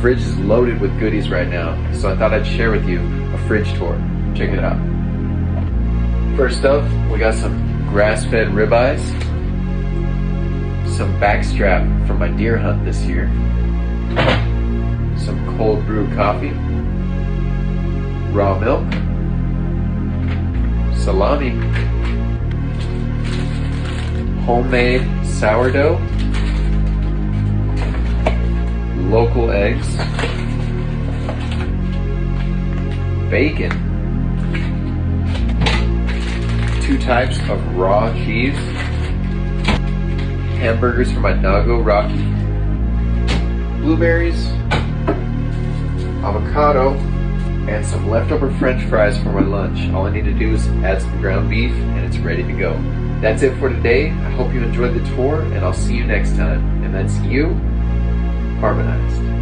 fridge is loaded with goodies right now, so I thought I'd share with you a fridge tour. Check it out. First up, we got some grass-fed ribeyes, some backstrap from my deer hunt this year, some cold brew coffee, raw milk, salami, homemade sourdough, local eggs, bacon, 2 types of raw cheese, hamburgers from my doggo Rocky, blueberries, avocado, and some leftover french fries for my lunch. All I need to do is add some ground beef and it's ready to go. That's it for today. I hope you enjoyed the tour and I'll see you next time. And that's you, harmonized.